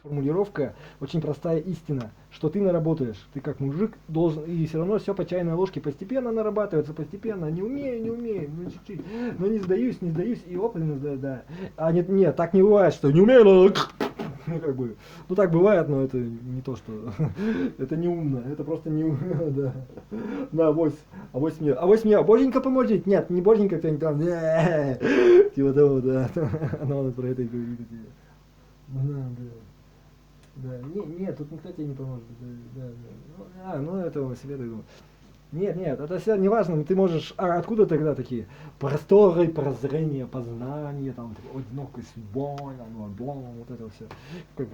Формулировка, очень простая истина, что ты наработаешь, ты как мужик должен, и все равно все по чайной ложке постепенно нарабатывается, постепенно, не умею, ну чуть-чуть, но не сдаюсь, и оп, да. А нет, так не бывает, что не умею, ну как бы, ну так бывает, но это не то, что, это не умно, это просто не умно, да. Да, авось мне, боженька поможет, нет, не боженька, кто-нибудь там, типа того, да, она про это и говорит, да. Да, нет, тут никто тебе не поможет. Да. Ну это он себе думал. Нет, это все не важно, ты можешь. А откуда тогда такие просторы, прозрения, познания, там, одинокой судьбой, вот это все. Как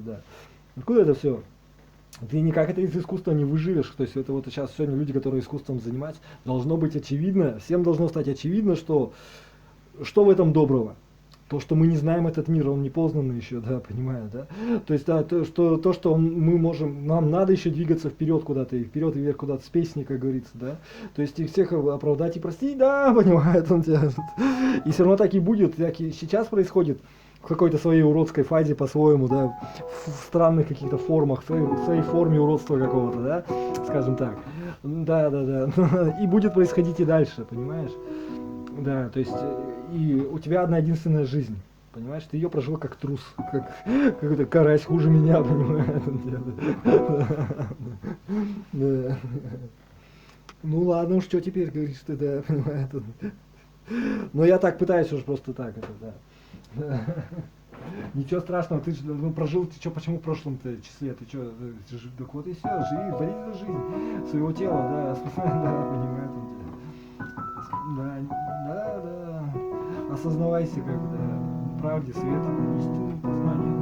да. Откуда это все? Ты никак это из искусства не выживешь. То есть это вот сейчас сегодня люди, которые искусством занимаются, должно быть очевидно, всем должно стать очевидно, что в этом доброго. То, что мы не знаем этот мир, он не познанный еще, да, понимаю, да. То есть, да, то, что мы можем, нам надо еще двигаться вперед куда-то, и вперед и вверх куда-то с песней, как говорится, да. То есть их всех оправдать и простить, да, понимает он тебя. И все равно так и будет, так и сейчас происходит в какой-то своей уродской фазе по-своему, да, в странных каких-то формах, в своей форме уродства какого-то, да, скажем так. Да. И будет происходить и дальше, понимаешь? Да, то есть и у тебя одна единственная жизнь, понимаешь? Ты ее прожил как трус, как какой-то карась хуже меня, понимаешь? Да. Ну ладно уж, что теперь говоришь ты, да, понимаешь? Но я так пытаюсь уже просто так, это да. Ничего страшного, ты же прожил, ты что, почему в прошлом-то числе, ты что, так вот и все, живи, борись за жизнь своего тела, да, да, понимаешь? Да. Осознавайся, как бы, да, правде, свет, истину, познание,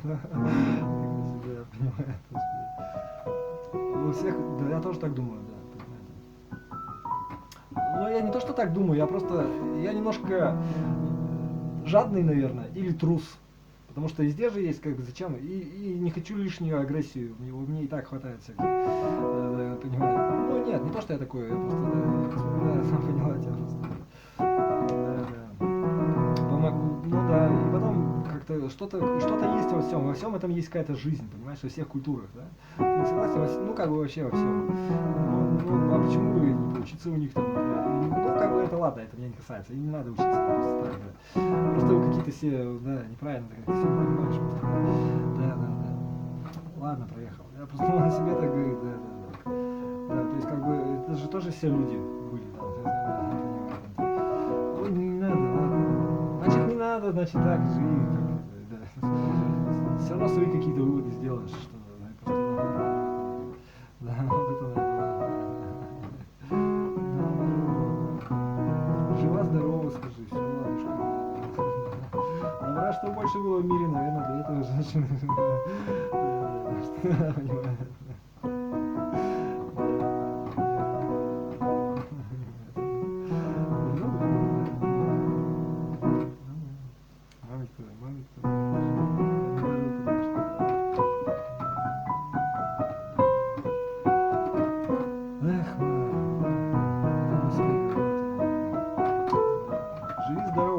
да. Да, понимаешь? У всех, да, я тоже так думаю, да, понимаете. Но я не то, что так думаю, я немножко жадный, наверное, или трус. Потому что везде же есть, как бы, зачем, и не хочу лишнюю агрессию, мне и так хватает всяких, понимаете. Ну нет, не то, что я такой, я просто, да, поняла тебя просто. Да. Помогу, ну да, и потом как-то что-то есть во всем этом есть какая-то жизнь, понимаешь, во всех культурах, да. Ну, согласен, ну как бы вообще во всем. Ну, а почему бы не поучиться у них там, ну как бы это ладно, это меня не касается, и не надо учиться, просто так, да. Просто вы какие-то все, да, неправильно как все понимаешь, просто, да. Ладно, проехал. Я просто на себе так говорю, да. Да, то есть как бы это же тоже все люди были, да, ой, не надо, ладно. Значит не надо, значит так, живи, да. Все равно свои какие-то выводы сделаешь, что да, вот это жива-здорова, скажи, все, ладушка. Добра, что больше было в мире, наверное, для этого женщины. Понимаю.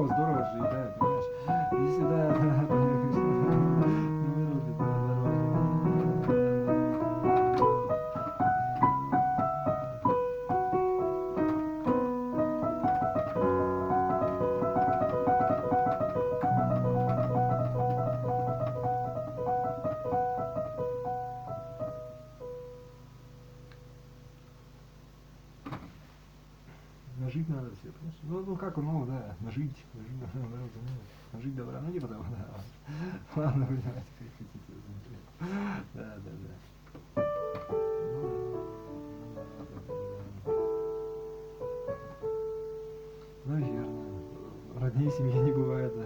Здорово жить, да, понимаешь? Если да, нажить надо все, понимаешь? Ну как, ну да, нажить добра, ну типа того, да. Ладно, понимаете, как хотите. Да. Наверное. Роднее семьи не бывает, да.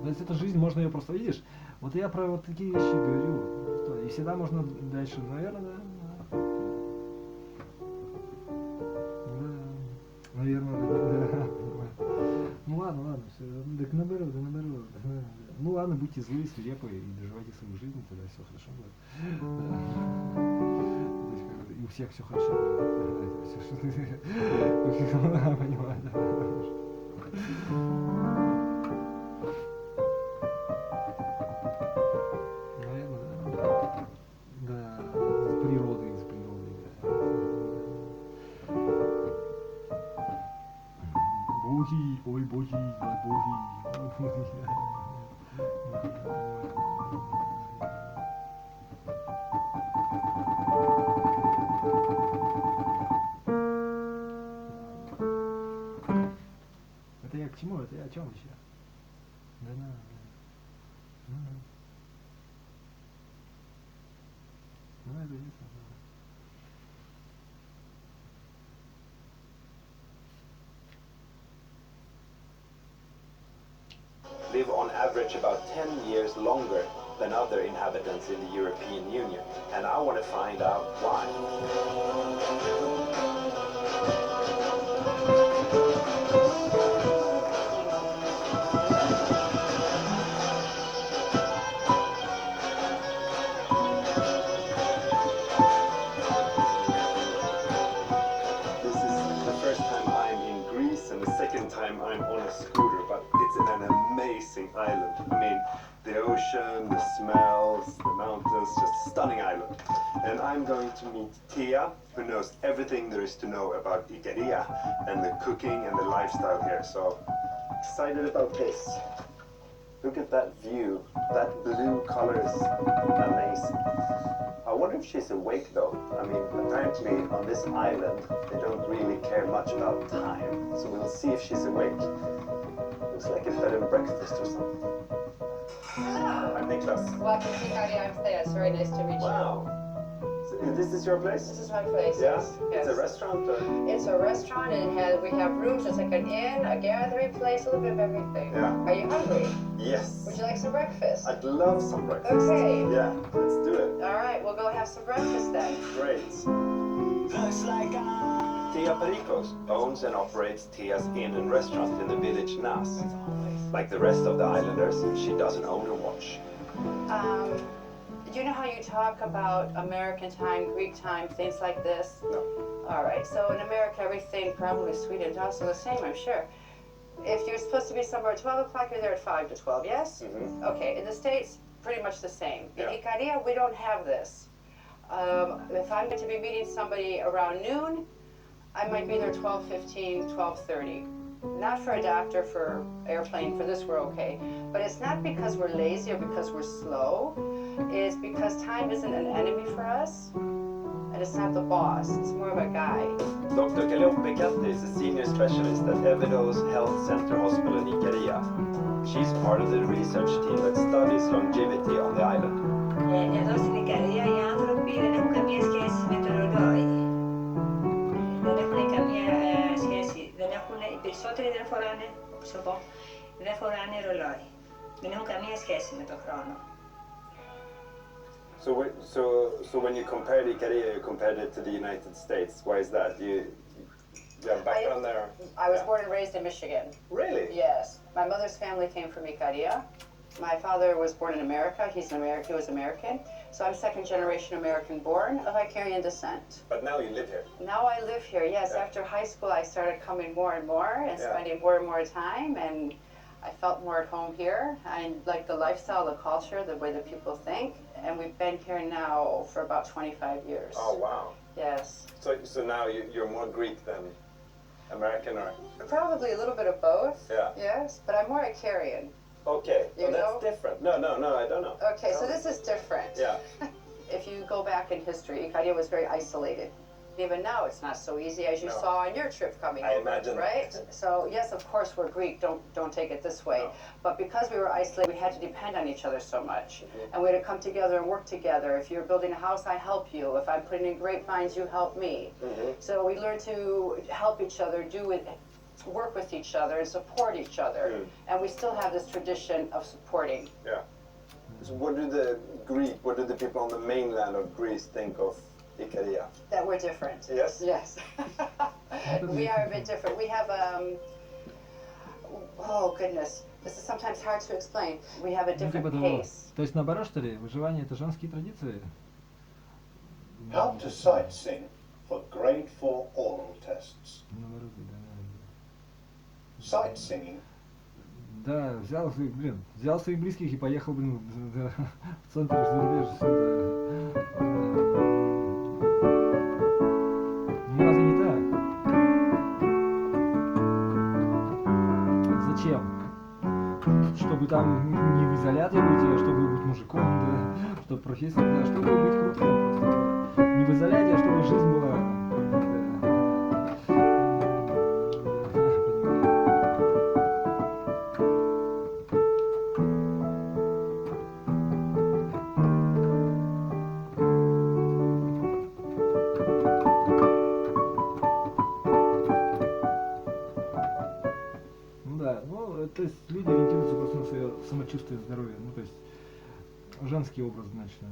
То есть эта жизнь, можно ее просто, видишь, вот я про вот такие вещи говорю, и всегда можно дальше, наверное, да. Наверное, да. Ну ладно, все. Так наоборот. Ну ладно, будьте злые, свирепые и доживайте свою жизнь, тогда все хорошо будет. То есть, и у всех все хорошо будет. Все, что ты понимаешь, да. Наверное, да. Да, с природой, да. Боги, ой, боги, да, боги. Это я к чему? Это я о чем вообще? Да. Ну, это ясно, да. Live on average about 10 years longer than other inhabitants in the European Union, and I want to find out why. This is the first time I'm in Greece and the second time I'm on a scooter, but it's an amazing island. I mean, the ocean, the smells, the mountains, just a stunning island. And I'm going to meet Tia, who knows everything there is to know about Ikaria and the cooking and the lifestyle here. So, excited about this. Look at that view. That blue color is amazing. I wonder if she's awake though. I mean, apparently on this island, they don't really care much about time. So we'll see if she's awake. Looks like a bed and breakfast or something. Hello. I'm Niklas. Welcome to QIWI. I'm Thea. It's very nice to meet you. Wow. So this is your place? This is my place. Yeah? Yes. It's a restaurant or? It's a restaurant and we have rooms. It's like an inn, a gathering place, a little bit of everything. Yeah. Are you hungry? Yes. Would you like some breakfast? I'd love some breakfast. Okay. Yeah, let's do it. All right, we'll go have some breakfast then. Great. Tia Pericos owns and operates Tia's Inn and Restaurant in the village Nas. Like the rest of the islanders, she doesn't own a watch. You know how you talk about American time, Greek time, things like this? No. All right, so in America, everything, probably Sweden, is also the same, I'm sure. If you're supposed to be somewhere at 12 o'clock, you're there at 5 to 12, yes? Mm-hmm. Okay, in the States, pretty much the same. Yeah. In Ikaria, we don't have this. If I'm going to be meeting somebody around noon, I might be there 12:15, 12:30. Not for a doctor, for airplane, for this we're okay. But it's not because we're lazy or because we're slow. It's because time isn't an enemy for us. And it's not the boss, it's more of a guide. Dr. Calliope Gatti is a senior specialist at Evido's Health Center Hospital in Ikaria. She's part of the research team that studies longevity on the island. Εδώ στην Ικαρία οι άνθρωποι δεν έχουν καμία σχέση με το ρολόι. Δεν έχουν καμία σχέση. Οι περισσότεροι δεν φοράνε, όπως εγώ, δεν φοράνε ρολόι. Δεν έχουν καμία σχέση με το χρόνο. So when you compared Ikaria, you compared it to the United States. Why is that? You have background there? I was born and raised in Michigan. Really? Yes. My mother's family came from Ikaria. My father was born in America. He was American. So I'm second generation American born of Icarian descent. But now you live here. Now I live here, yes. Yeah. After high school, I started coming more and more and spending more and more time. And I felt more at home here. I like the lifestyle, the culture, the way that people think. And we've been here now for about 25 years. Oh, wow. Yes. So now you're more Greek than American, or? Probably a little bit of both. Yeah. Yes, but I'm more Icarian. Okay, You well, that's know? different. No, I don't know. Okay, so this is different. Yeah. If you go back in history, Ikaria was very isolated. Even now, it's not so easy as you No. saw on your trip coming I over, imagine. right? So yes, of course we're Greek. Don't take it this way. No. But because we were isolated, we had to depend on each other so much, and we had to come together and work together. If you're building a house, I help you. If I'm putting in grapevines, you help me. So we learned to help each other, work with each other, and support each other. And we still have this tradition of supporting. Yeah. So what do the people on the mainland of Greece think of Ikaria? That we're different. Yes? Yes. We are a bit different. We have oh goodness, this is sometimes hard to explain. We have a Ну, типа different того. pace. То есть наоборот, что ли, выживание это женские традиции? Come to sightseeing for grade 4 oral tests. Наоборот, Sightseeing да, взял своих близких и поехал, блин, в центр зарубежья. Ну разве не так? Зачем? Чтобы там не в изоляторе быть, а чтобы быть мужиком, да, чтобы профессор, да, чтобы быть крутым просто. Не в изоляторе, а чтобы жизнь была. То есть люди ориентируются просто на свое самочувствие, здоровье. Ну, то есть женский образ, значит, да,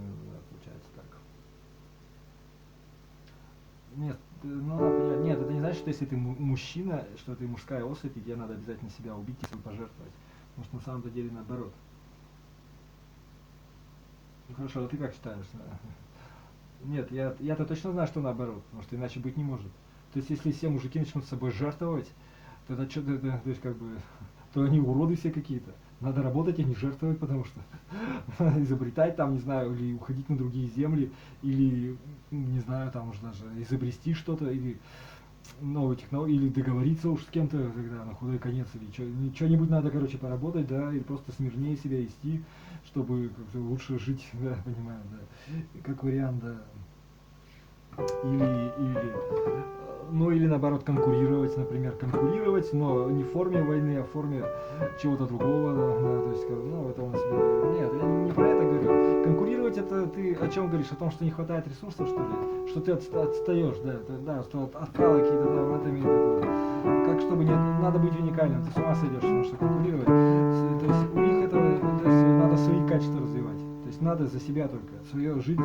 получается так. Нет, ну, например, нет, это не значит, что если ты мужчина, что ты мужская особь, и тебе надо обязательно себя убить и пожертвовать. Потому что на самом деле наоборот. Ну хорошо, а ты как считаешь? Нет, я-то точно знаю, что наоборот, потому что иначе быть не может. То есть если все мужики начнут с собой жертвовать, то это что-то, то есть как бы, то они уроды все какие-то. Надо работать, а не жертвовать, потому что изобретать там, не знаю, или уходить на другие земли, или, не знаю, там уже даже изобрести что-то, или новую технологию, или договориться уж с кем-то, когда на худой конец, или что-нибудь надо, короче, поработать, да, или просто смирнее себя вести, чтобы как-то лучше жить, да, понимаю, да, как вариант, да. Или наоборот конкурировать, например, но не в форме войны, а в форме чего-то другого, да, то есть, ну, это у нас, нет, я не про это говорю. Конкурировать это ты о чем говоришь? О том, что не хватает ресурсов, что ли? Что ты отстаешь, да, что отстала какие-то, да, в этом имею в виду. Как чтобы надо быть уникальным, ты с ума сойдешь, потому что конкурировать, то есть у них это, то есть надо свои качества развивать, то есть надо за себя только, свою жизнь,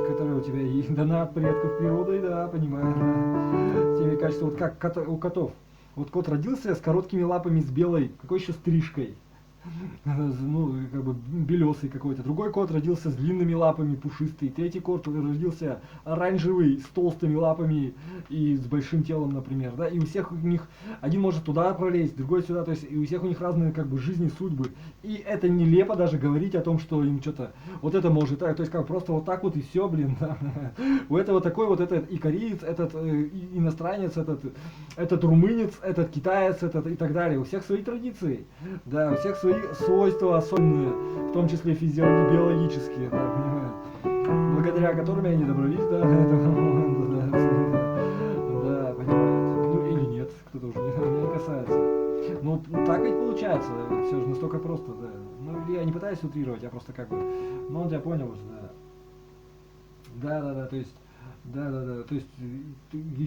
которая у тебя и дана от предков природой, да, понимаешь, да, теми качествами, вот как у котов. Вот кот родился с короткими лапами, с белой, какой еще стрижкой, ну, как бы белесый какой-то. Другой кот родился с длинными лапами, пушистый. Третий кот родился оранжевый, с толстыми лапами и с большим телом, например, да. И у всех у них, один может туда пролезть, другой сюда, то есть и у всех у них разные как бы жизни, судьбы. И это нелепо даже говорить о том, что им что-то, вот это может, то есть как просто вот так вот и все, блин, да. У этого такой вот этот и кореец, этот иностранец, этот румынец, этот китаец, этот и так далее. У всех свои традиции, да, у всех свои свойства особенные, в том числе биологические, да, понимаете, благодаря которым они добрались до этого момента, да, понимаете, ну или нет, кто-то уже не касается. Ну, так ведь получается, все же настолько просто, да. Ну, я не пытаюсь утрировать, я просто как бы, ну, он тебя понял уже, да. Да, то есть, то есть,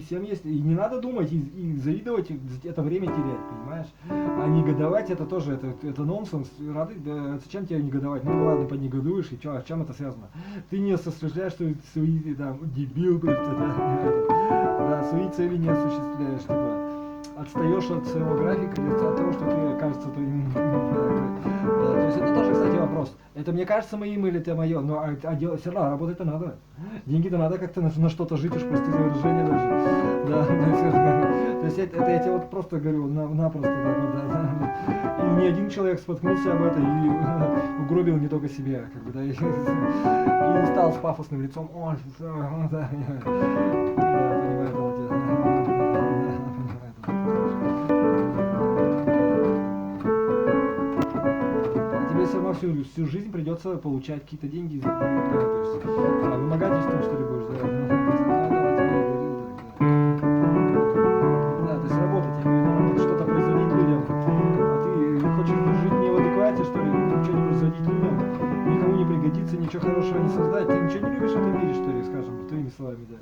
всем есть, и не надо думать, и завидовать, это время терять, понимаешь? А негодовать это тоже, это нонсенс, да, зачем тебе негодовать? Ну ладно, поднегодуешь, и что, с чем это связано? Ты не осуществляешь свои, там, дебил, да, свои цели не осуществляешь, типа, отстаешь от своего графика, или от того, что ты, кажется, твоим, да, то есть это тоже, кстати, вопрос. Это мне кажется моим или это мое, но делать все равно, работать-то надо. Деньги-то надо как-то на что-то жить, уж прости за выражение даже. Да, то есть это я тебе вот просто говорю, напросто так вот, да. И ни один человек споткнулся об этом и угробил не только себя, как бы, да, и стал с пафосным лицом, ой, да, понимаю, все равно всю жизнь придется получать какие-то деньги, да, то есть вымогательством, что ли, будешь, да, то есть работать, я имею в виду, что-то производить людям, а ты хочешь жить не в адеквате, что ли, ничего не производить людям, никому не пригодится, ничего хорошего не создать, ты ничего не любишь в этом мире, что ли, скажем, твоими словами, да,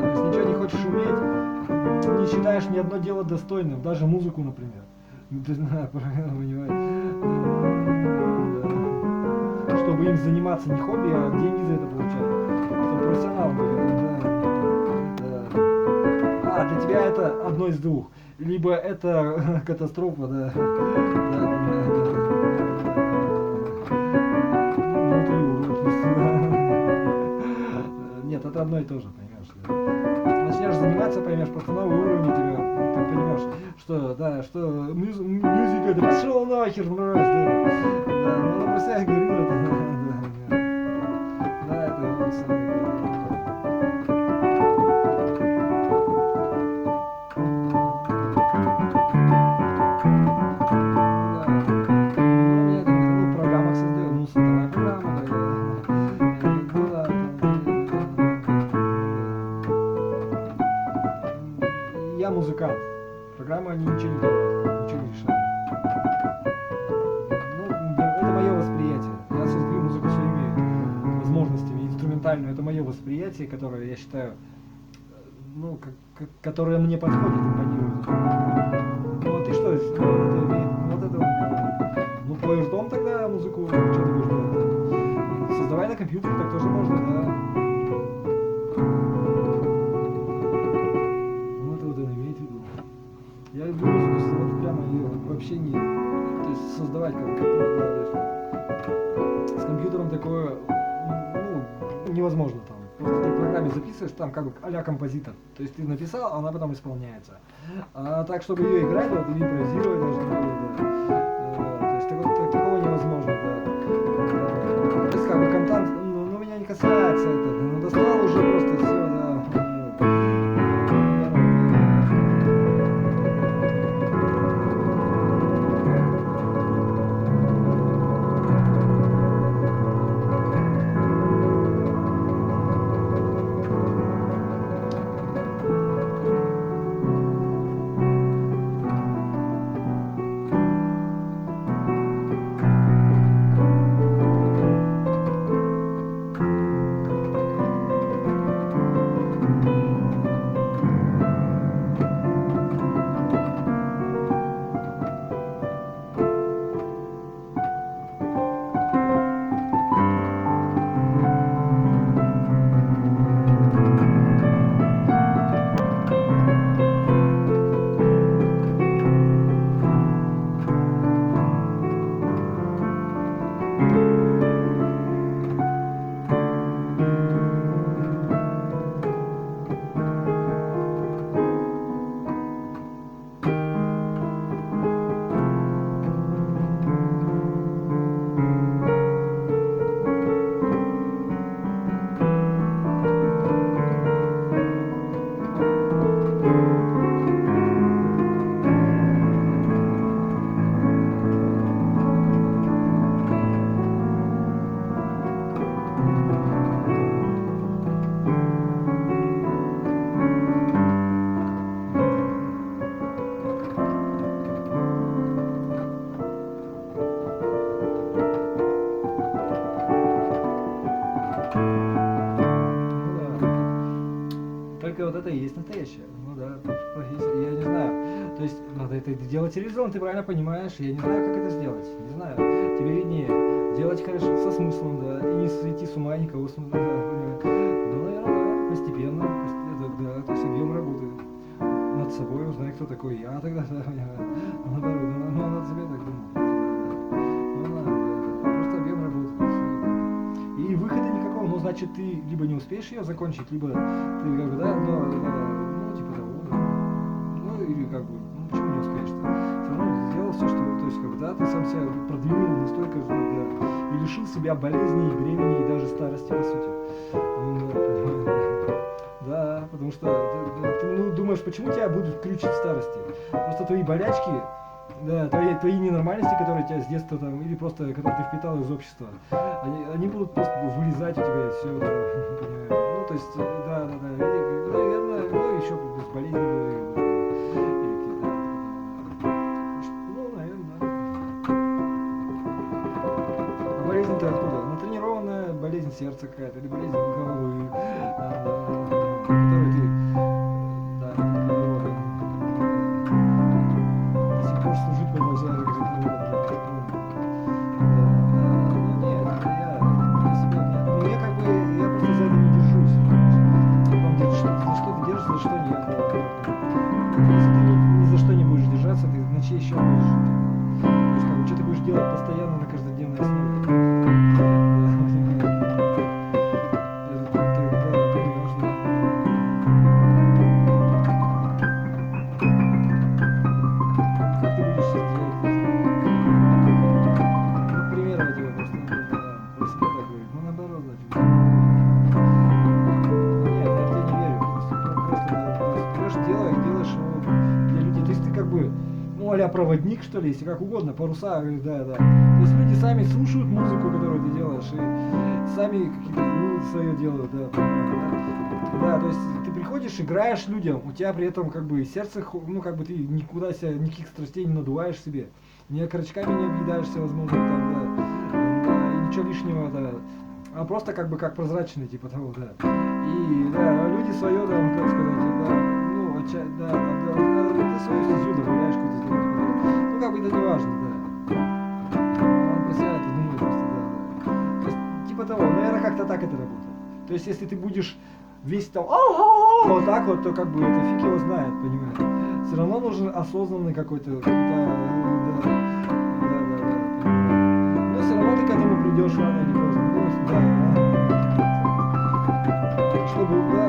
то есть ничего не хочешь уметь, не считаешь ни одно дело достойным, даже музыку, например, ты знаешь, понимаешь, чтобы им заниматься не хобби, а деньги за это получать. Чтобы профессионал были. Да. Да, для тебя это одно из двух. Либо это катастрофа, да. Нет, это одно и то же, понимаешь. Начнешь заниматься, поймешь, просто новый уровень у тебя, ты поймешь, что, да, что музыка, да пошел нахер, мразь, да. Да, ну она про себя говорила, да, это он самый говорил. Я музыкант. Программы они ничего не делают, ничего не решают. Ну, это мое восприятие. Я создаю музыку своими возможностями, инструментальную. Это мое восприятие, которое я считаю, ну, которое мне подходит, импонирует. Ну, а ты что? Вот это вот. Ну, твой ртом тогда музыку, что ты будешь делать? Создавай на компьютере, так тоже можно, да. Я люблю музыку создавать прямо ее вообще не... То есть создавать с компьютером такое, ну, невозможно там. Просто ты в программе записываешь там как бы а-ля композитор. То есть ты написал, а она потом исполняется. А так, чтобы ее играть, вот, или импровизировать даже, да. То есть такого невозможно, да. То есть как бы контент, ну меня не касается это. Ну достал уже просто все, да. Вот это и есть настоящее. Ну да, я не знаю. То есть надо это делать цивилизованно, ты правильно понимаешь. Я не знаю, как это сделать. Не знаю. Тебе виднее. Делать хорошо, со смыслом, да. И не сойти с ума никого с ума. Да, ну, наверное, да, постепенно. Да, то есть объем работы над собой, узнай, кто такой я тогда, да, наоборот, ну, надо себе так думать. Ну, надо, просто объем работы. И выхода никакого, ну, значит, ты либо не успеешь ее закончить, либо ты, как бы, да, ну, типа того, да. Ну, или, как бы, ну, почему не успеешь-то? Все равно сделал все, что, то есть, как бы, да, ты сам себя продвинул настолько, да, и лишил себя болезней, бремени и даже старости, по сути. Да, потому что ты ну, думаешь, почему тебя будут крючить в старости? Просто твои болячки, да, твои ненормальности, которые тебя с детства там, или просто которые ты впитал из общества, они будут просто вылезать у тебя и все, да, понимаешь? Ну, то есть, да, наверное, ну, еще плюс болезни были, или какие-то, ну, наверное, да. А болезнь-то откуда? Натренированная болезнь сердца какая-то, или болезнь головы, который ты, да, природа, до сих пор служить продолжаю, как ну нет, я как бы, я просто за это не держусь, там, за что ты держишься, за что нет, делать постоянно на каждодневной основе. Как ты будешь сейчас делать? Ну, пример я тебе просто про себя так говорю. Ну, наоборот, значит. Нет, я в тебя не верю. Просто делаешь его для людей. То есть ты как бы, ну, а-ля проводник, что ли, если как угодно, паруса, да. То есть люди сами слушают музыку, которую ты делаешь, и сами какие-то выводы свое делают, да, понимаешь, да. Да, то есть ты приходишь, играешь людям, у тебя при этом как бы сердце, ну как бы ты никуда себя, никаких страстей не надуваешь себе, ни окорочками не объедаешься, возможно, там, да, и ничего лишнего, да, а просто как бы как прозрачный, типа того, да. И, да, люди свое, там, как сказать, да, ну, ты свою стезю добавляешь какую-то, ну, как бы это не важно, да. Он про себя это думает просто, да. То есть, типа того, наверное, как-то так это работает. То есть, если ты будешь весь там вот так вот, то как бы это фиг его знает, понимаешь. Все равно нужен осознанный какой-то, да. Но все равно ты к этому придешь рано или поздно. Ну, да. Чтобы, да,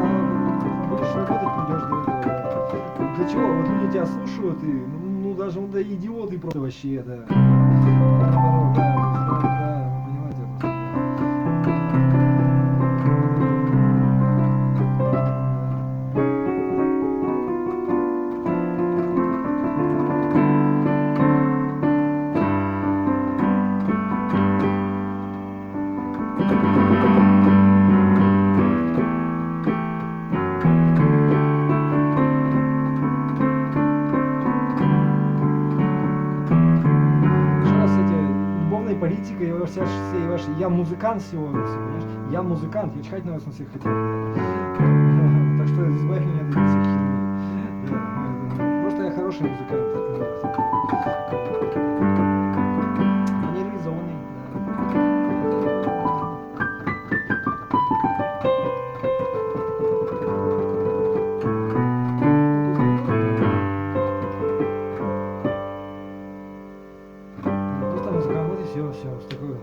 будешь работать, придешь до этого. Для чего? Вот люди тебя слушают и, ну даже, ну да, идиоты просто вообще, да. Наоборот, да, понимаете, просто. Политика и все ваши, я музыкант всего, понимаешь? Я музыкант, я чихать на вас на всех хотел. Так что избавь меня от этой всей херни. Да, просто я хороший музыкант. Нереализованный, все, такое, да.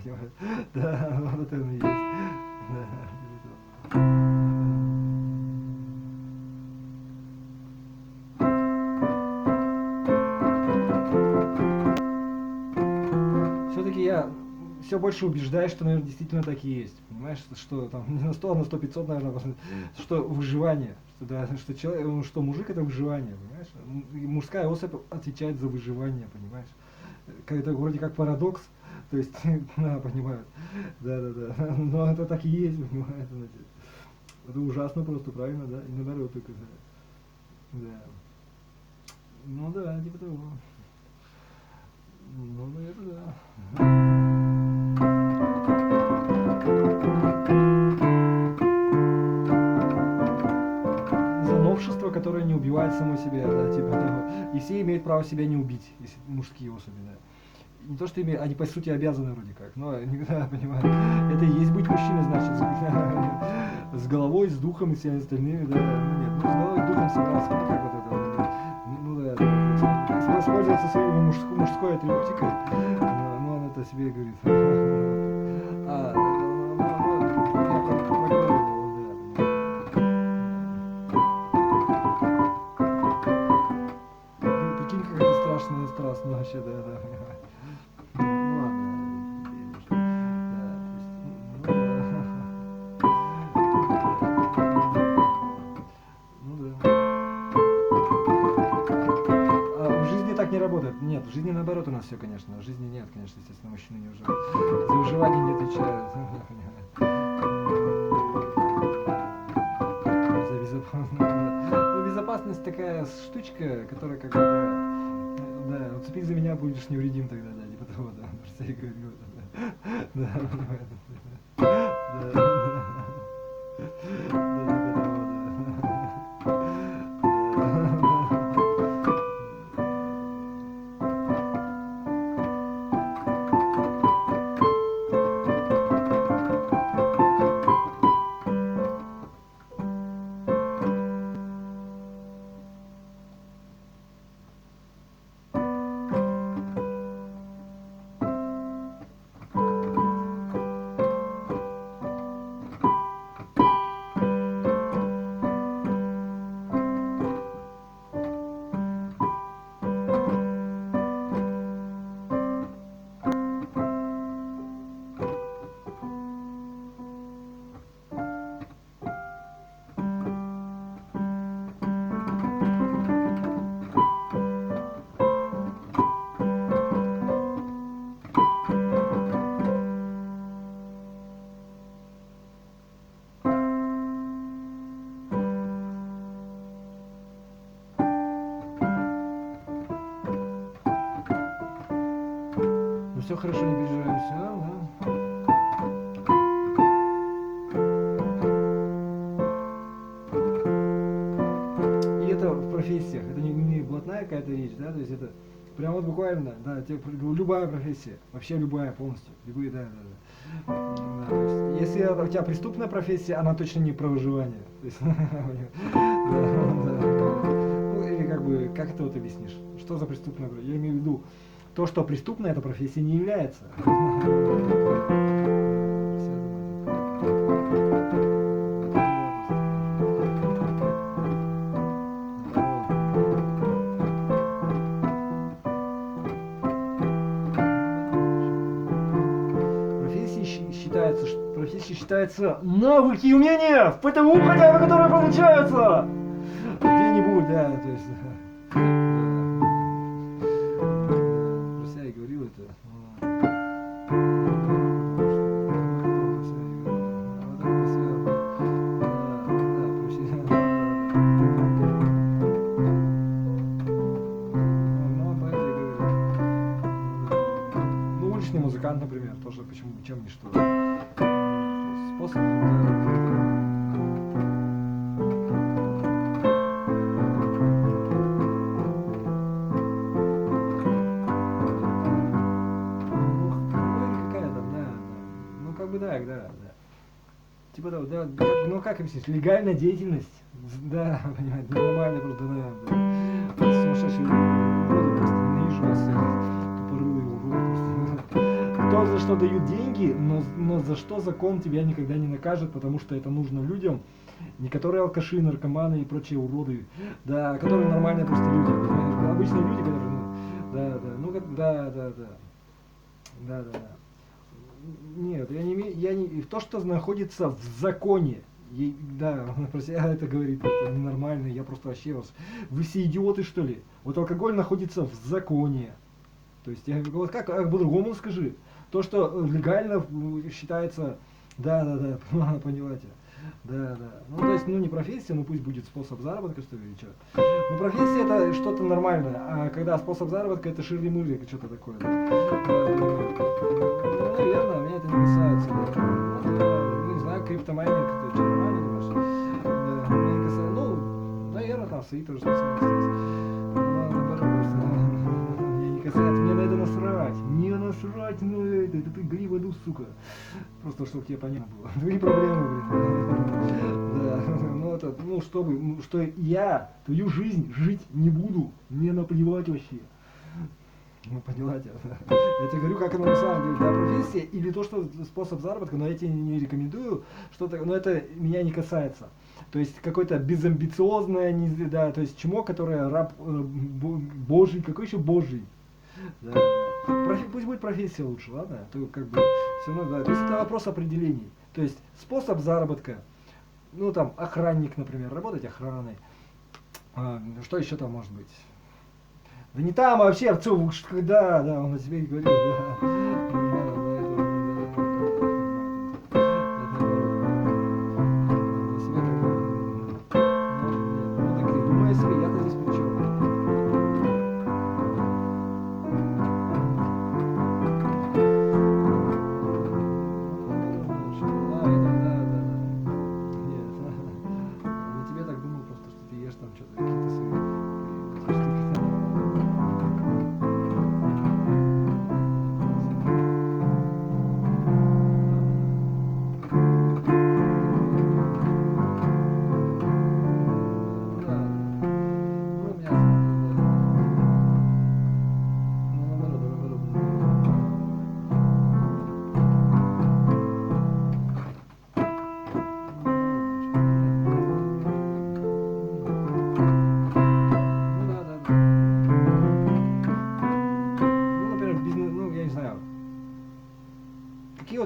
понимаешь? Да, вот это он и есть. Да. Все-таки я все больше убеждаюсь, что, наверное, действительно так и есть. Понимаешь, что там не на 100, а на 100-500, наверное, что выживание. Что, да, что, человек, что мужик это выживание, понимаешь? И мужская особь отвечает за выживание, понимаешь? Это вроде как парадокс, то есть, да, понимаю. Да. Но это так и есть, понимаешь? Это ужасно просто, правильно, да? И наоборот только, да. Ну да, типа того. Ну, наверное, да. За новшество, которое не убивает само себя, да, типа того. И все имеют право себя не убить, если мужские особи, да. Не то, что имеют, они по сути обязаны вроде как, но никогда, понимаю, это и есть быть мужчиной, значит, с головой, с духом и всеми остальными, да. Ну нет, ну с головой и духом собрался, ну как вот это, да. Если воспользоваться своей мужской атрибутикой, ну он это себе говорит. Прикинь, как это страшно вообще, да, понимаю. Ну ладно, в жизни так не работает. Нет, в жизни наоборот у нас все, конечно. В жизни нет, конечно, естественно, мужчины не выживают. За выживание не отвечают. За безопасность. Ну, безопасность такая штучка, которая как бы, да, уцепись за меня, будешь невредим тогда, да, типа того, да, просто я говорю, да, все хорошо, не переживаемся, да? И это в профессиях, это не блатная какая-то речь, да, то есть это прям вот буквально, да, любая профессия, вообще любая полностью, любые, да. То есть, если у тебя преступная профессия, она точно не про выживание. То есть, ну или как бы, как это вот объяснишь? Что за преступная профессия? Я имею в виду, то, что преступная эта профессия не является. Профессией считается навыки и умения в ПТУ, хотя бы которые получаются где-нибудь, да, то есть. Просто я и говорил это. Ну, уличный музыкант, например, тоже почему, чем не что. Способ. Да. Типа того, да, ну как объяснить, легальная деятельность, да, понимаете, нормально просто, да. Сумасшедший уроды, просто ненавижу вас, тупорылые уроды, просто. за что дают деньги, но за что закон тебя никогда не накажет, потому что это нужно людям, не которые алкаши, наркоманы и прочие уроды, да, а которые нормальные просто люди, обычные люди, которые, да. Нет, я не, то, что находится в законе, да, он про себя это говорит, это ненормально, я просто вообще вас, вы все идиоты что ли? Вот алкоголь находится в законе, то есть, я говорю, вот как по-другому скажи, то, что легально считается, да, понимаете, да, ну то есть, ну не профессия, ну пусть будет способ заработка, что ли, или что. Ну профессия это что-то нормальное, а когда способ заработка это ширли-мырли, что-то такое, да. Ну, наверное, меня это не касается, да. Ну, не знаю, криптомайнинг, это что, нормально, думаешь? Да, меня не касается, ну, наверное, там свои тоже специальности есть. Ну, наоборот, меня не касается, мне на это насрать, не насрать на это ты гори в аду, сука. Просто чтобы тебе понятно было. Твои проблемы, блин. Да, ну это, ну чтобы, что я твою жизнь жить не буду, мне наплевать вообще. Ну, понимаете, я тебе говорю, как оно на самом деле, да, профессия или то, что способ заработка, но я тебе не рекомендую, что-то, но это меня не касается. То есть какое-то безамбициозное, да, то есть чмо, которое раб божий, какой еще божий? Да. Пусть будет профессия лучше, ладно? То как бы все равно, да. То есть это вопрос определений. То есть способ заработка, ну там охранник, например, работать охраной. Что еще там может быть? Да не там, а вообще, да, он о себе говорил, да.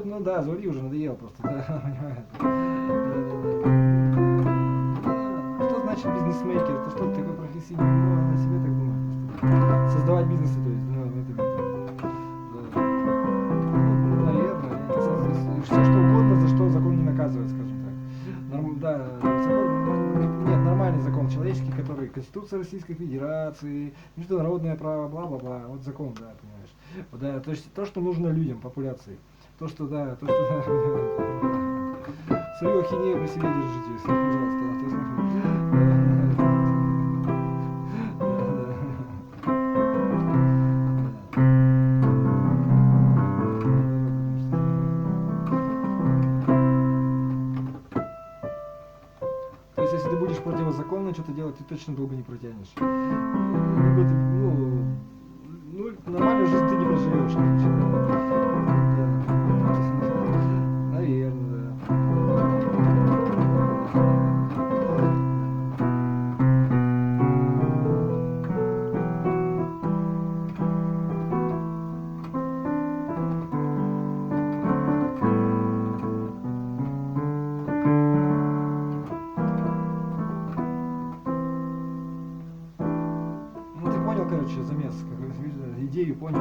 Ну да, Зори уже надоело просто, да, понимаешь. Что значит бизнесмейкер? Это что, такой профессии? Ну, на себе так думаю. Создавать бизнесы, то есть, ну, это, да. Ну, наверное, все что угодно, за что закон не наказывает, скажем так. Да, закон, нет, нормальный закон человеческий, который Конституция Российской Федерации, международное право, бла-бла-бла, вот закон, да, понимаешь. Да, то есть то, что нужно людям, популяции. То, что да, свою ахинею при себе держите, пожалуйста. То есть, если ты будешь противозаконно что-то делать, ты точно долго не протянешь. Либо ты, ну, нормальную жизнь ты не проживешь, короче. Наверное, да. Ну ты понял, короче, замес, идею понял.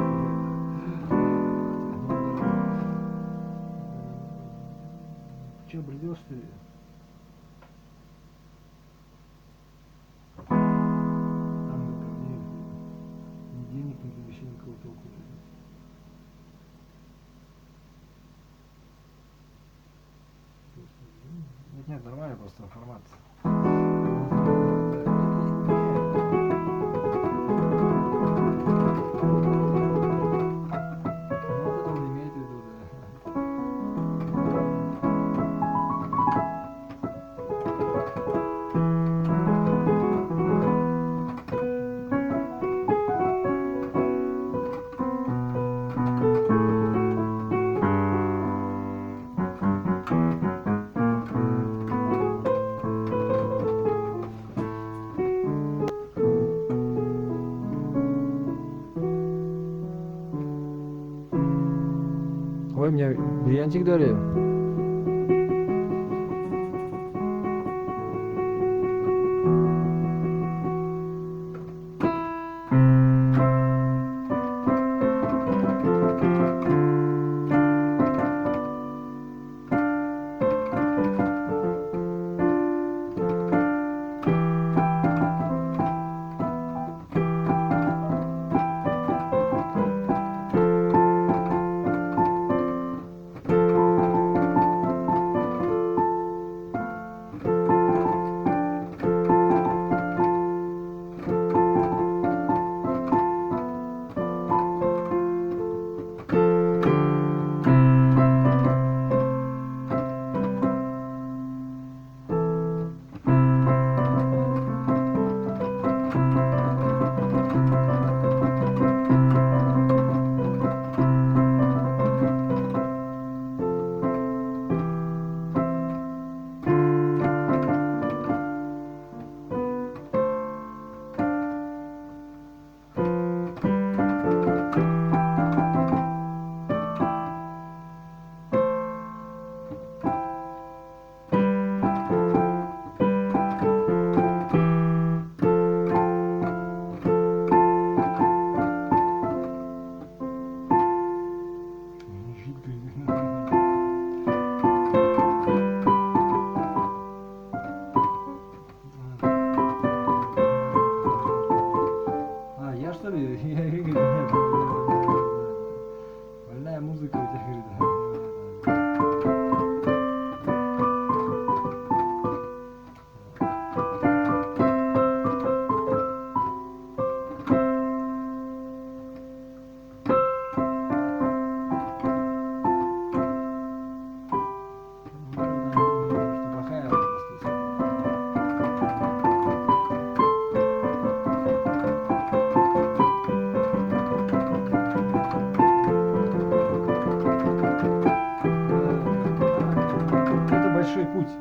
Че, бредешь, что ли? Там ни денег, ни вообще никакого толку. Нет, нормально просто формат. Ой, мне бриллиантик дали.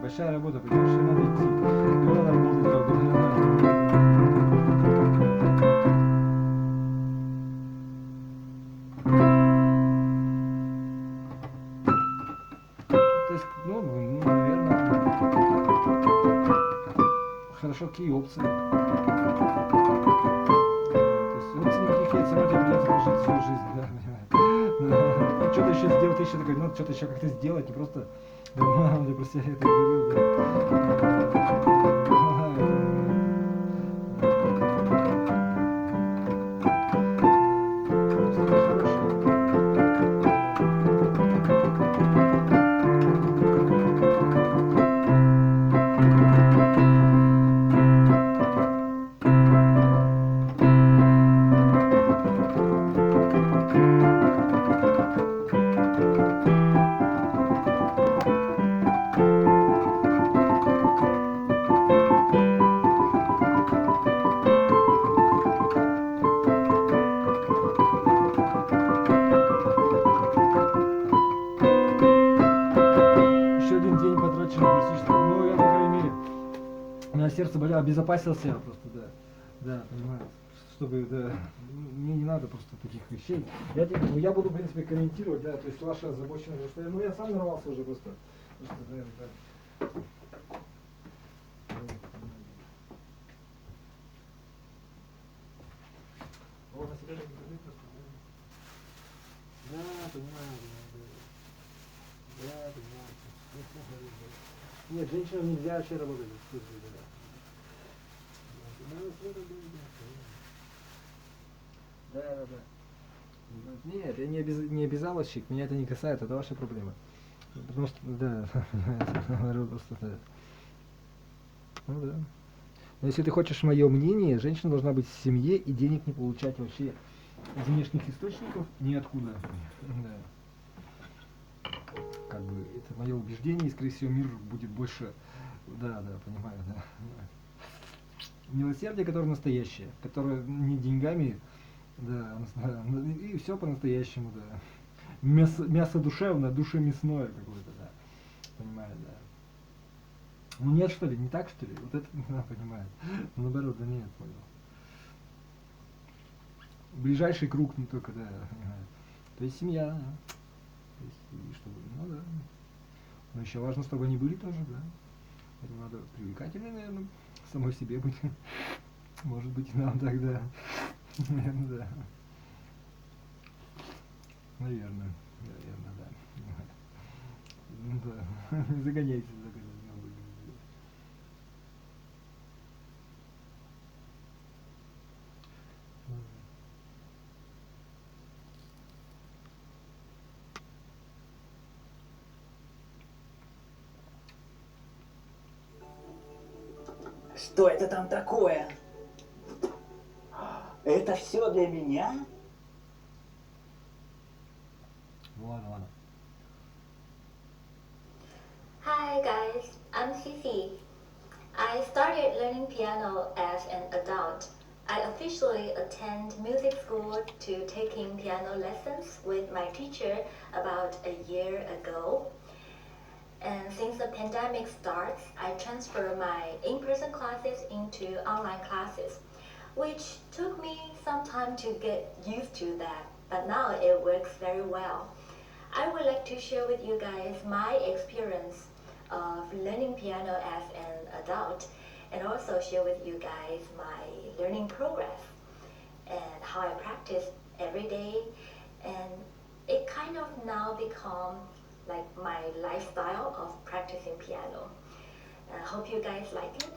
Большая работа, понимаешь, что надо идти. И надо работать То есть, ну, наверное, хорошо, какие опции. То есть опций никаких нет, все равно тебе придется жить всю жизнь, да, понимаешь. Да. Что-то еще сделать, ты еще такой, ну, что-то еще как-то сделать, не просто... Да, мам, я просто это говорил, да. Сердце болело, обезопасил себя просто, да. Да, понимаю. Чтобы, да, мне не надо просто таких вещей. Я буду, в принципе, комментировать, да, то есть ваша озабоченность, что я сам нарвался уже просто. Да. Вот, на себя не говорит просто, да. Да, понимаю, да, понимаю. Нет, женщинам нельзя вообще работать. Да. Нет, я не обязаловщик, меня это не касается, это ваша проблема. Потому что, да, просто, да. Ну да. Но если ты хочешь мое мнение, женщина должна быть в семье и денег не получать вообще из внешних источников ниоткуда. Да. Как бы это мое убеждение, и скорее всего мир будет больше. Да, понимаю, да. Милосердие, которое настоящее, которое не деньгами, да, и все по-настоящему, да. Мясо душевное, душе мясное какое-то, да. Понимаю, да. Ну нет, что ли, не так, что ли? Вот это, да, понимаю. Ну, наоборот, да нет, понял. Ближайший круг не только, да, понимаю. То есть семья, да. То есть И чтобы, ну да. Но еще важно, чтобы они были тоже, да. Это надо привлекательной, наверное, самой себе быть. Может быть, и нам тогда. Наверное, да. Наверное, да. Ну да. Не загоняйся, Что это там такое? Это все для меня? Ладно. Hi guys, I'm Cici. I started learning piano as an adult. I officially attend music school to taking piano lessons with my teacher about a year ago. And since the pandemic starts, I transfer my in-person classes into online classes, which took me some time to get used to that, but now it works very well. I would like to share with you guys my experience of learning piano as an adult, and also share with you guys my learning progress and how I practice every day. And it kind of now become like my lifestyle of practicing piano. I hope you guys like it.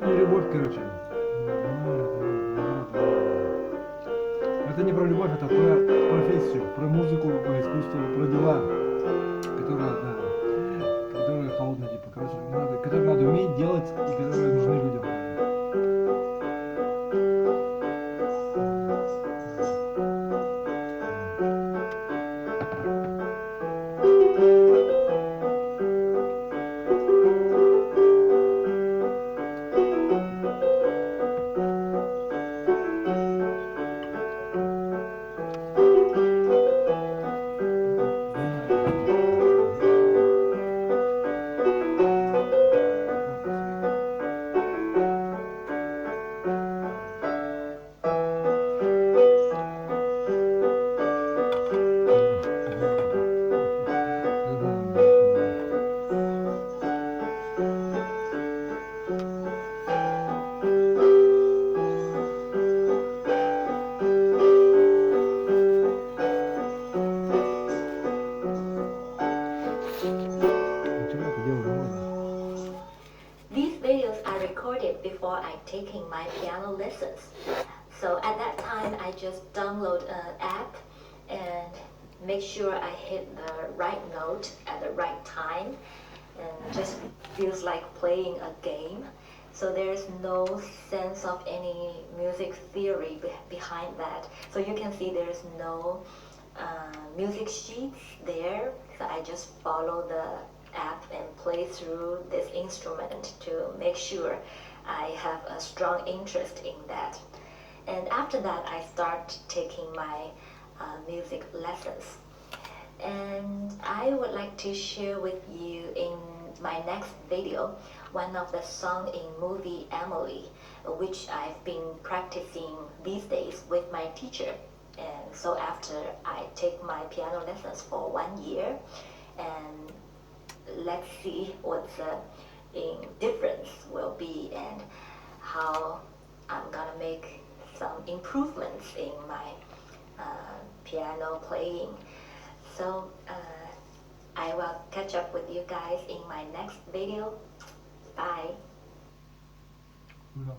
Не любовь, короче. Это не про любовь, это про профессию, про музыку, про искусство, про дела, которые холодные, типа, короче, которые надо уметь делать и которые нужны людям. These videos I recorded before I taking my piano lessons. So at that time I just download an app and make sure I hit the right note at the right time, and just feels like playing a game. So there's no sense of any music theory behind that. So you can see there's no music sheets there. So I just follow the app and play through this instrument to make sure I have a strong interest in that. And after that, I start taking my music lessons. And I would like to share with you in my next video, one of the song in movie Emily, which I've been practicing these days with my teacher. And so after I take my piano lessons for 1 year, and let's see what the difference will be and how I'm gonna make some improvements in my piano playing. So I will catch up with you guys in my next video. Bye. Да.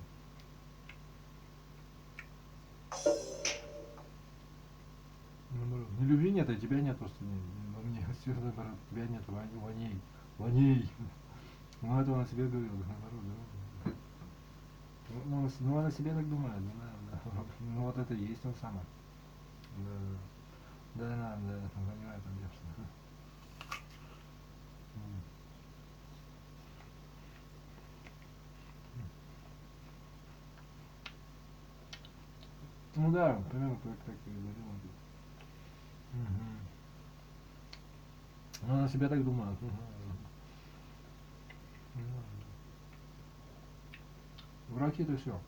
Наоборот. Не любви нет, а тебя нет просто. Во мне все наоборот. Тебя нет, воней. Воней. Ну это он о себе говорил, наоборот, да. Ну он о себе так думает, да. Ну вот это и есть он сам. Да, понимаю, конечно. Ну да, примерно так и говорил. Ну, он о себе так думает. Враки это все.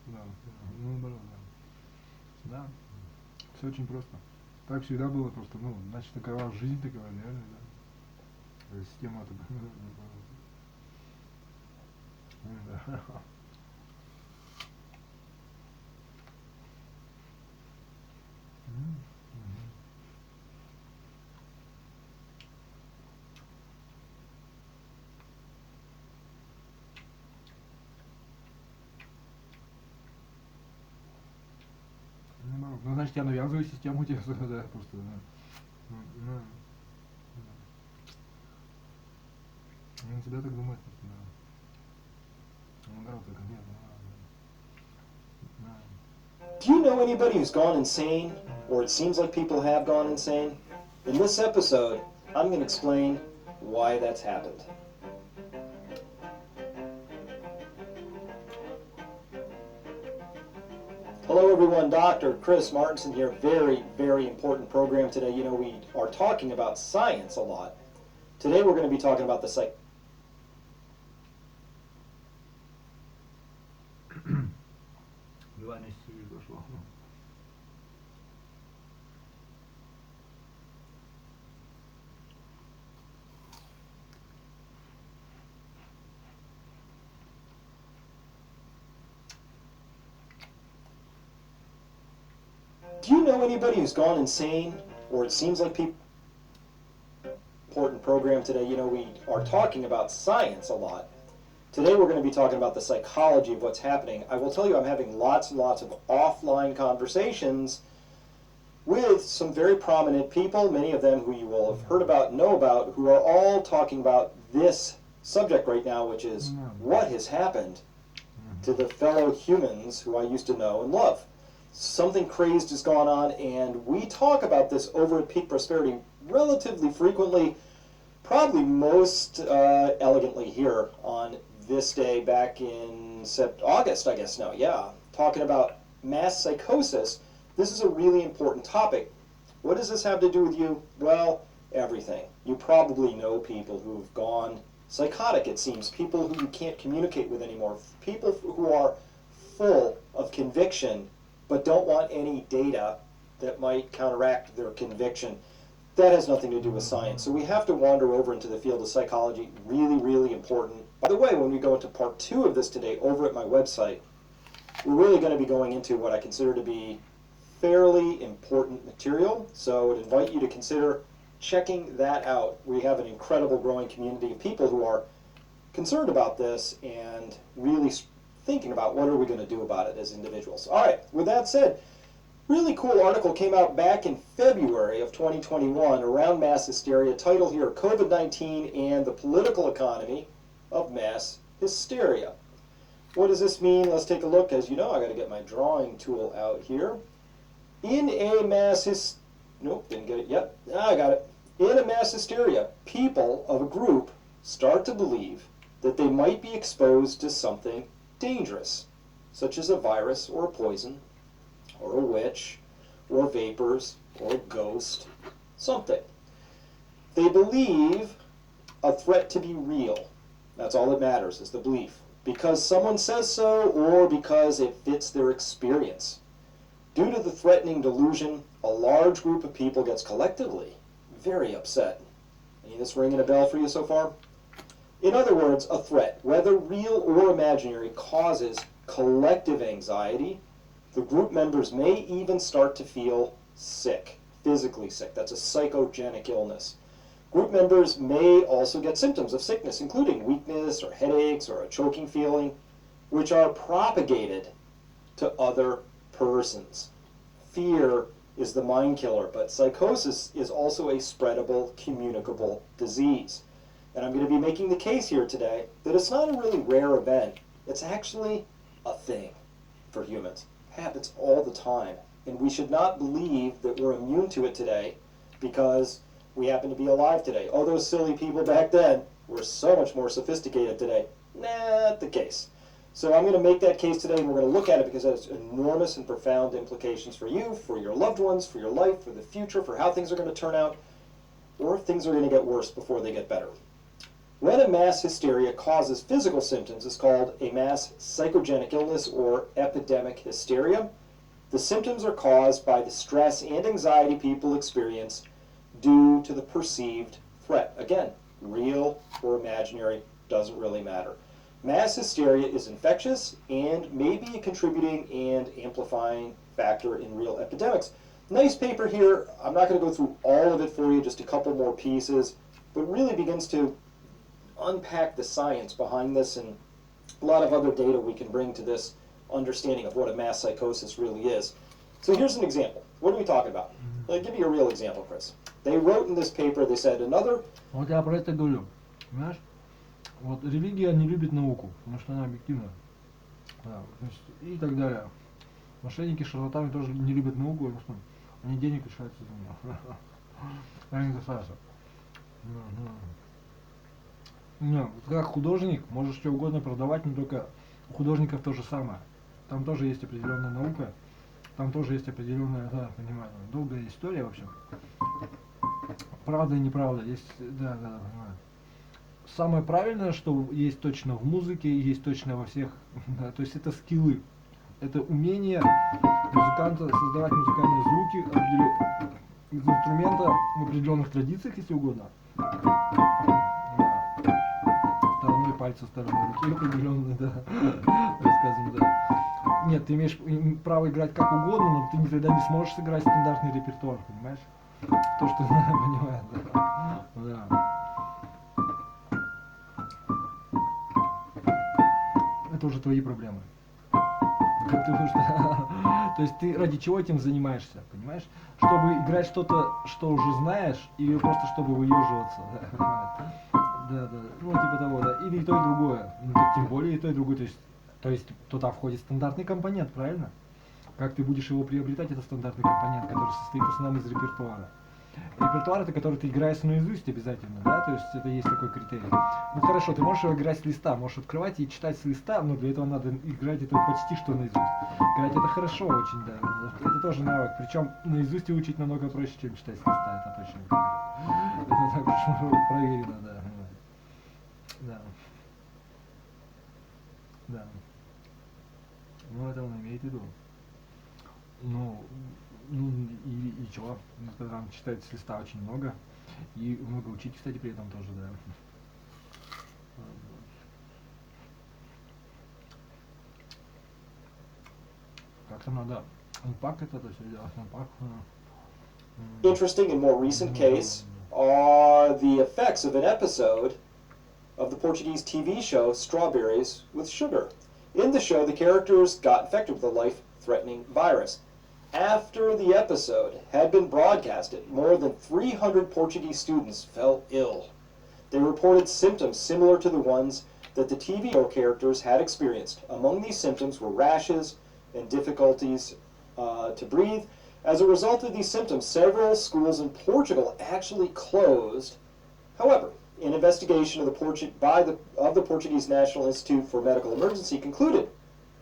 Да, ну наоборот, да. Да, все очень просто. Так всегда было просто, ну, значит, такова жизнь такова, реально, да. Система такая. Да. Ну, значит, я навязываю систему тебе, да, просто, да. Он тебя так думает, да. Ну, да, только нет, Do you know anybody who's gone insane, or it seems like people have gone insane? In this episode, I'm going to explain why that's happened. Hello everyone, Dr. Chris Martinson here. Very, very important program today. You know, we are talking about science a lot. Today we're going to be talking about the psych. Do you know anybody who's gone insane, or it seems like people... Important program today. You know, we are talking about science a lot. Today we're going to be talking about the psychology of what's happening. I will tell you I'm having lots and lots of offline conversations with some very prominent people, many of them who you will have heard about and know about, who are all talking about this subject right now, which is what has happened to the fellow humans who I used to know and love. Something crazed has gone on, and we talk about this over at Peak Prosperity relatively frequently, probably most elegantly here on this day back in August, I guess now, yeah, talking about mass psychosis. This is a really important topic. What does this have to do with you? Well, everything. You probably know people who've gone psychotic, it seems, people who you can't communicate with anymore, people who are full of conviction but don't want any data that might counteract their conviction. That has nothing to do with science. So we have to wander over into the field of psychology. Really, really important. By the way, when we go into part 2 of this today over at my website, we're really going to be going into what I consider to be fairly important material. So I would invite you to consider checking that out. We have an incredible growing community of people who are concerned about this and really thinking about what are we going to do about it as individuals. All right, with that said, really cool article came out back in February of 2021 around mass hysteria. Title here, COVID-19 and the Political Economy of Mass Hysteria. What does this mean? Let's take a look. As you know, I got to get my drawing tool out here. In a mass nope, didn't get it yet. I got it. In a mass hysteria, people of a group start to believe that they might be exposed to something dangerous, such as a virus or a poison, or a witch, or vapors, or a ghost, something. They believe a threat to be real. That's all that matters, is the belief. Because someone says so, or because it fits their experience. Due to the threatening delusion, a large group of people gets collectively very upset. Any of this ringing a bell for you so far? In other words, a threat, whether real or imaginary, causes collective anxiety. The group members may even start to feel sick, physically sick. That's a psychogenic illness. Group members may also get symptoms of sickness, including weakness or headaches or a choking feeling, which are propagated to other persons. Fear is the mind killer, but psychosis is also a spreadable, communicable disease. And I'm going to be making the case here today that it's not a really rare event. It's actually a thing for humans. It happens all the time. And we should not believe that we're immune to it today because we happen to be alive today. Oh, those silly people back then were so much more sophisticated today. Not the case. So I'm going to make that case today, and we're going to look at it because it has enormous and profound implications for you, for your loved ones, for your life, for the future, for how things are going to turn out, or if things are going to get worse before they get better. When a mass hysteria causes physical symptoms, it's called a mass psychogenic illness or epidemic hysteria. The symptoms are caused by the stress and anxiety people experience due to the perceived threat. Again, real or imaginary, doesn't really matter. Mass hysteria is infectious and may be a contributing and amplifying factor in real epidemics. Nice paper here. I'm not going to go through all of it for you, just a couple more pieces, but really begins to unpack the science behind this and a lot of other data we can bring to this understanding of what a mass psychosis really is. So here's an example. What are we talking about? I'll give you a real example, Chris. They wrote in this paper, they said another... Вот я про это говорю, понимаешь? Вот религия не любит науку, потому что она объективна. Да, значит, и так далее. Мошенники, шарлатаны тоже не любят науку, потому что они денег лишаются за нее. Они касаются. Нет, как художник можешь что угодно продавать, но только у художников то же самое. Там тоже есть определенная наука, там тоже есть определенная, да, понимаю, долгая история, в общем. Правда и неправда, есть, да, понимаю. Самое правильное, что есть точно в музыке, есть точно во всех, да, то есть это скиллы, это умение музыканта создавать музыкальные звуки из инструмента в определенных традициях, если угодно. Стороной пальца, стороной руки определенной, да, рассказываем, да. Нет, ты имеешь право играть как угодно, но ты никогда не сможешь сыграть стандартный репертуар, понимаешь? То, что понимает, да. Да. Это уже твои проблемы. Потому что, то есть ты ради чего этим занимаешься, понимаешь? Чтобы играть что-то, что уже знаешь, или просто чтобы выеживаться, да, да, ну типа того, да, или и то, и другое, ну, так тем более и то, и другое, то есть туда входит стандартный компонент, правильно? Как ты будешь его приобретать, это стандартный компонент, который состоит в основном из репертуара. Репертуар это который ты играешь наизусть обязательно, да, то есть это есть такой критерий. Ну хорошо, ты можешь его играть с листа, можешь открывать и читать с листа, но для этого надо играть это почти что наизусть. Играть это хорошо очень, да, это тоже навык, причем наизусть учить намного проще, чем читать с листа, это точно. Это так проверено, да. Да. Да. Ну это он имеет в виду. Ну и чего? Там читать с листа очень много. И много учить, кстати, при этом тоже, да. Как-то надо unpack это все делать, unpack. Interesting and more recent case are the effects of an episode of the Portuguese TV show Strawberries with Sugar. In the show, the characters got infected with a life-threatening virus. After the episode had been broadcasted, more than 300 Portuguese students fell ill. They reported symptoms similar to the ones that the TV show characters had experienced. Among these symptoms were rashes and difficulties to breathe. As a result of these symptoms, several schools in Portugal actually closed. However, an investigation of the Portuguese National Institute for Medical Emergency concluded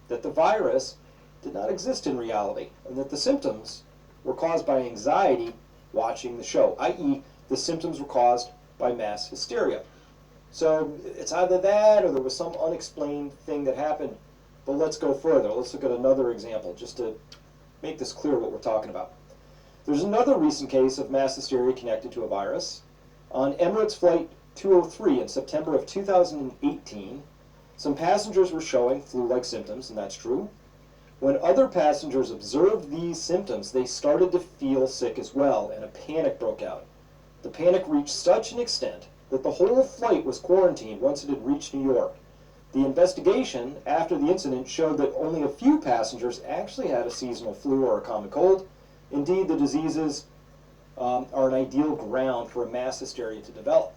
that the virus did not exist in reality, and that the symptoms were caused by anxiety watching the show, i.e. the symptoms were caused by mass hysteria. So it's either that or there was some unexplained thing that happened. But let's go further. Let's look at another example just to make this clear what we're talking about. There's another recent case of mass hysteria connected to a virus. On Emirates Flight 203 in September of 2018, some passengers were showing flu-like symptoms, and that's true. When other passengers observed these symptoms, they started to feel sick as well, and a panic broke out. The panic reached such an extent that the whole flight was quarantined once it had reached New York. The investigation after the incident showed that only a few passengers actually had a seasonal flu or a common cold. Indeed, the diseases are an ideal ground for a mass hysteria to develop.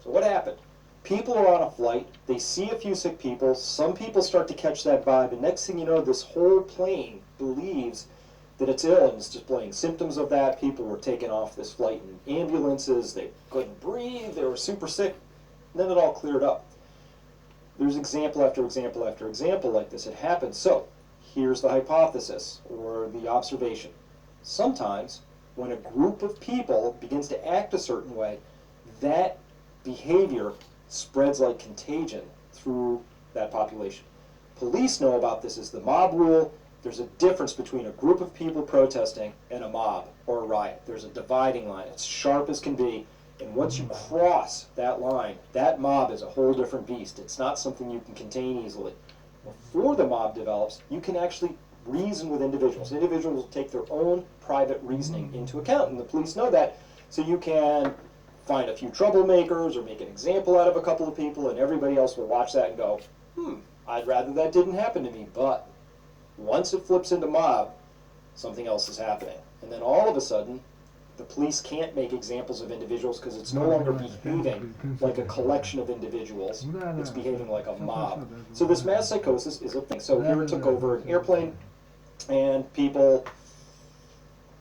So what happened? People are on a flight, they see a few sick people, some people start to catch that vibe, and next thing you know, this whole plane believes that it's ill and is displaying symptoms of that. People were taken off this flight in ambulances, they couldn't breathe, they were super sick, and then it all cleared up. There's example after example after example like this. It happens. So here's the hypothesis or the observation. Sometimes when a group of people begins to act a certain way, that behavior spreads like contagion through that population. Police know about this as the mob rule. There's a difference between a group of people protesting and a mob or a riot. There's a dividing line. It's sharp as can be. And once you cross that line, that mob is a whole different beast. It's not something you can contain easily. Before the mob develops, you can actually reason with individuals. Individuals will take their own private reasoning into account, and the police know that. So you can find a few troublemakers or make an example out of a couple of people, and everybody else will watch that and go, I'd rather that didn't happen to me. But once it flips into mob, something else is happening. And then all of a sudden, the police can't make examples of individuals because it's no longer behaving like a collection of individuals. It's behaving like a mob. So this mass psychosis is a thing. So here it took over an airplane, and people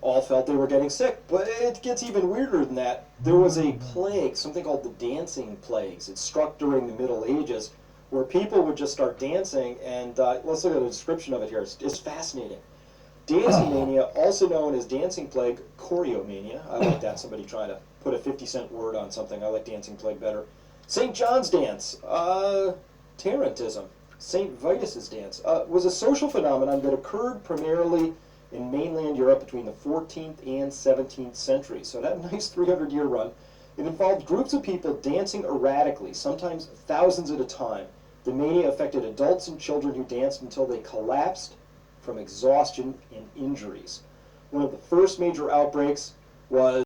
all felt they were getting sick. But it gets even weirder than that. There was a plague, something called the dancing plagues. It struck during the Middle Ages, where people would just start dancing, and let's look at a description of it here. It's fascinating. Dancing mania, also known as dancing plague, choreomania. I like that, somebody trying to put a 50-cent word on something. I like dancing plague better. St. John's dance, Tarantism, St. Vitus's dance, was a social phenomenon that occurred primarily in mainland Europe between the 14th and 17th centuries. So it had a nice 300-year run. It involved groups of people dancing erratically, sometimes thousands at a time. The mania affected adults and children who danced until they collapsed from exhaustion and injuries. One of the first major outbreaks was